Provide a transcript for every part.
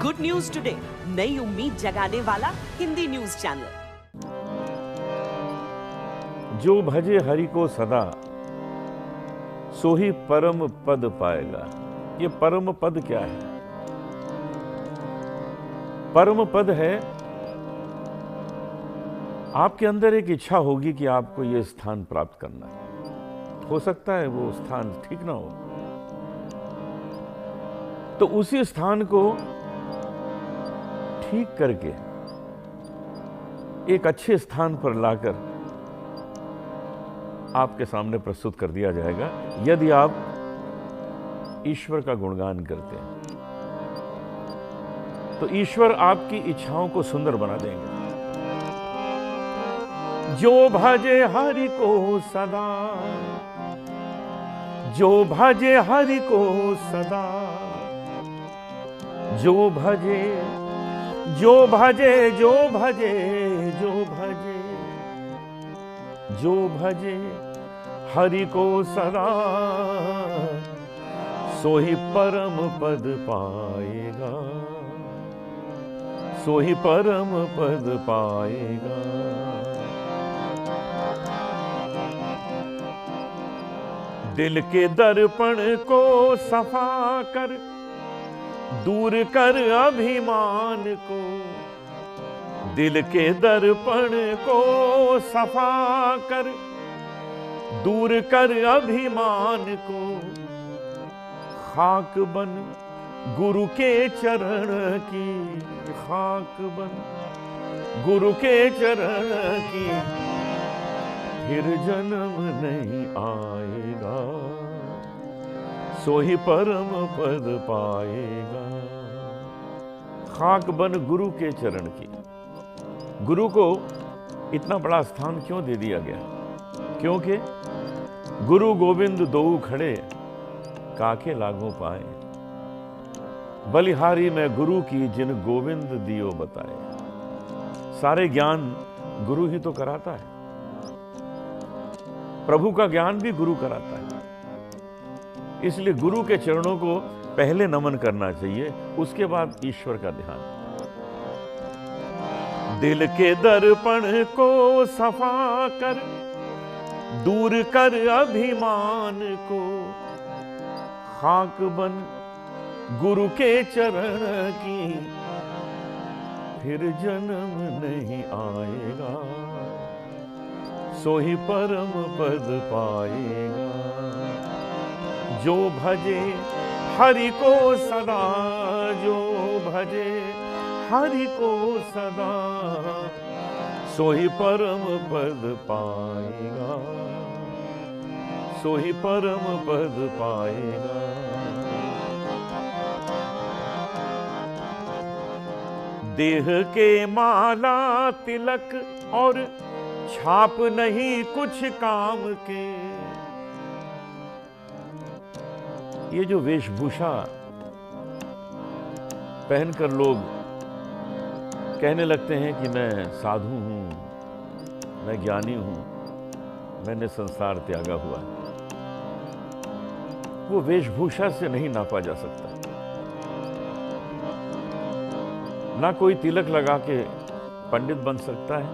Good news today, नई उम्मीद जगाने वाला हिंदी न्यूज चैनल। जो भजे हरि को सदा, सो ही परम पद पाएगा। ये परम पद क्या है? परम पद है, आपके अंदर एक इच्छा होगी कि आपको यह स्थान प्राप्त करना है। हो सकता है वो स्थान ठीक ना हो, तो उसी स्थान को ठीक करके एक अच्छे स्थान पर लाकर आपके सामने प्रस्तुत कर दिया जाएगा, यदि आप ईश्वर का गुणगान करते हैं। तो ईश्वर आपकी इच्छाओं को सुंदर बना देंगे। जो भजे हरि को सदा, जो भजे हरि को सदा, जो भजे जो भजे जो भजे जो भजे जो भजे हरि को सदा, सो ही परम पद पाएगा, सो ही परम पद पाएगा। दिल के दर्पण को सफा कर, दूर कर अभिमान को, दिल के दर्पण को सफा कर, दूर कर अभिमान को, खाक बन गुरु के चरण की, खाक बन गुरु के चरण की, फिर जन्म नहीं आएगा, सो ही परम पद पाएगा। खाक बन गुरु के चरण की। गुरु को इतना बड़ा स्थान क्यों दे दिया गया? क्योंकि गुरु गोविंद दोऊ खड़े, काके लागू पाए, बलिहारी में गुरु की जिन गोविंद दियो बताए। सारे ज्ञान गुरु ही तो कराता है, प्रभु का ज्ञान भी गुरु कराता है। इसलिए गुरु के चरणों को पहले नमन करना चाहिए, उसके बाद ईश्वर का ध्यान। दिल के दर्पण को सफा कर, दूर कर अभिमान को, खाक बन गुरु के चरण की, फिर जन्म नहीं आएगा, सो ही परम पद पाएगा। जो भजे हरि को सदा, जो भजे हरि को सदा, सो ही परम पद पाएगा, सो ही परम पद पाएगा। देह के माला तिलक और छाप नहीं कुछ काम के। ये जो वेशभूषा पहनकर लोग कहने लगते हैं कि मैं साधु हूं, मैं ज्ञानी हूं, मैंने संसार त्यागा हुआ है, वो वेशभूषा से नहीं नापा जा सकता। ना कोई तिलक लगा के पंडित बन सकता है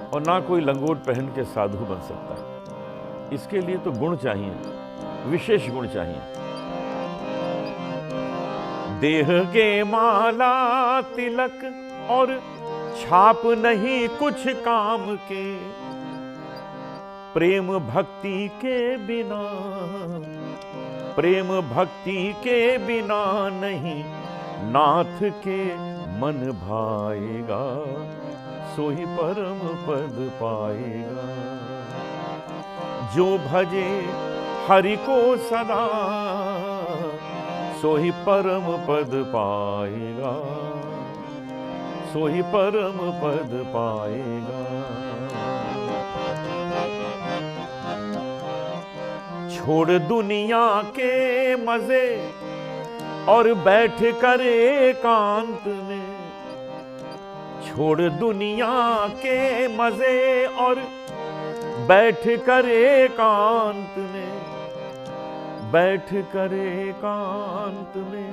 और ना कोई लंगोट पहन के साधु बन सकता है। इसके लिए तो गुण चाहिए, विशेष गुण चाहिए। देह के माला तिलक और छाप नहीं कुछ काम के, प्रेम भक्ति के बिना, प्रेम भक्ति के बिना नहीं नाथ के मन भाएगा, सो ही परम पद पाएगा। जो भजे हरि को सदा, सो ही परम पद पाएगा, सो ही परम पद पाएगा। छोड़ दुनिया के मजे और बैठ कर एकांत में, छोड़ दुनिया के मजे और बैठ कर एकांत में, बैठ कर एकांत में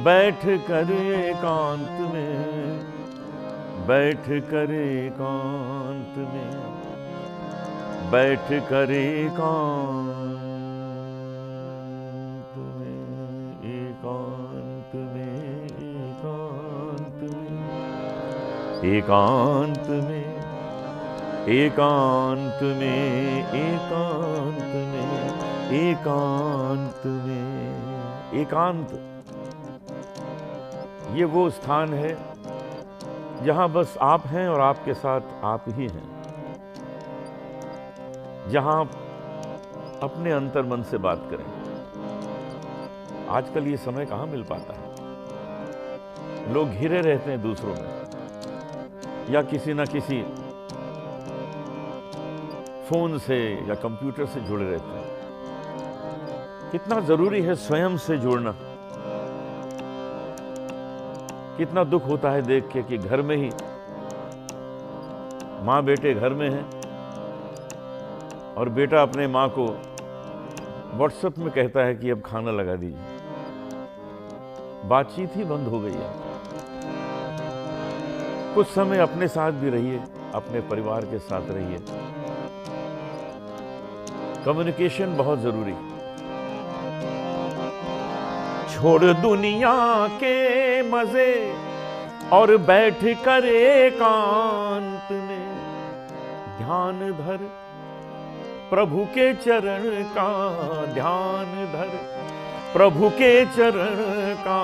बैठ कर एकांत में, बैठ कर एकांत में, बैठ कर एकांत में, एकांत में, एकांत में, एकांत में, एकांत में, एकांत में, एकांत। ये वो स्थान है जहां बस आप हैं और आपके साथ आप ही हैं, जहां आप अपने अंतर मन से बात करें। आजकल ये समय कहां मिल पाता है। लोग घिरे रहते हैं दूसरों में, या किसी ना किसी फोन से या कंप्यूटर से जुड़े रहते हैं। कितना जरूरी है स्वयं से जुड़ना। कितना दुख होता है देख के कि घर में ही माँ बेटे घर में हैं और बेटा अपने माँ को व्हाट्सएप में कहता है कि अब खाना लगा दीजिए। बातचीत ही बंद हो गई है। कुछ समय अपने साथ भी रहिए, अपने परिवार के साथ रहिए। कम्युनिकेशन बहुत जरूरी। छोड़ दुनिया के मजे और बैठ कर एकांत में, ध्यान धर प्रभु के चरण का, ध्यान धर प्रभु के चरण का,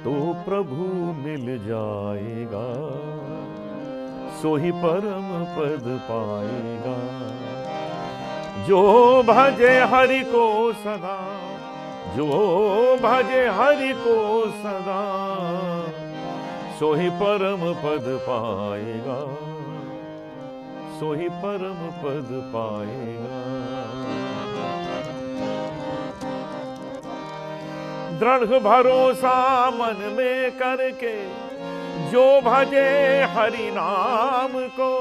तो प्रभु मिल जाएगा, सोही परम पद पाएगा। जो भजे हरि को सदा, जो भजे हरि को सदा, सोही परम पद पाएगा, सोही परम पद पाएगा। दृढ़ भरोसा मन में करके जो भजे हरि नाम को,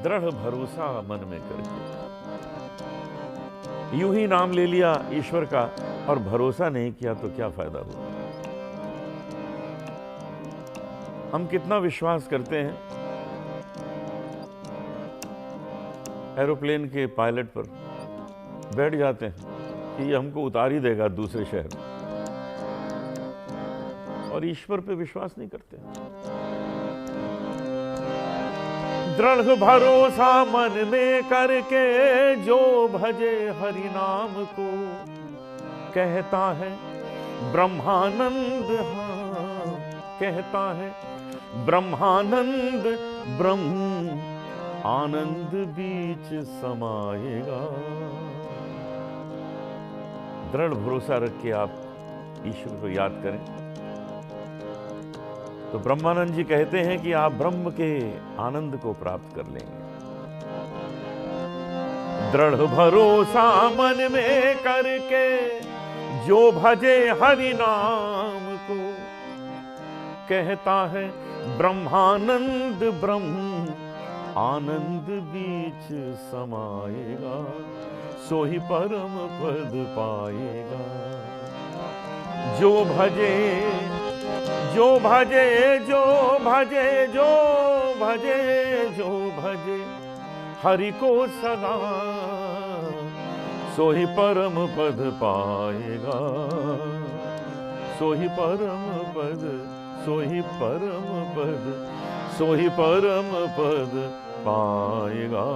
दृढ़ भरोसा मन में करके। यूं ही नाम ले लिया ईश्वर का और भरोसा नहीं किया तो क्या फायदा हुआ। हम कितना विश्वास करते हैं एरोप्लेन के पायलट पर, बैठ जाते हैं कि ये हमको उतार ही देगा दूसरे शहर में, और ईश्वर पे विश्वास नहीं करते। दृढ़ भरोसा मन में करके जो भजे हरि नाम को, कहता है ब्रह्मानंद, हाँ कहता है ब्रह्मानंद, ब्रह्म आनंद बीच समाएगा। दृढ़ भरोसा रख के आप ईश्वर को याद करें तो ब्रह्मानंद जी कहते हैं कि आप ब्रह्म के आनंद को प्राप्त कर लेंगे। दृढ़ भरोसा मन में करके जो भजे हरि नाम को, कहता है ब्रह्मानंद, ब्रह्म आनंद बीच समाएगा, सोही परम पद पाएगा। जो भजे, जो भजे, जो भजे, जो भजे, जो भजे हरि को सदा, सोही परम पद पाएगा, सोही परम पद, सोही परम पद, सोही परम पद पाएगा।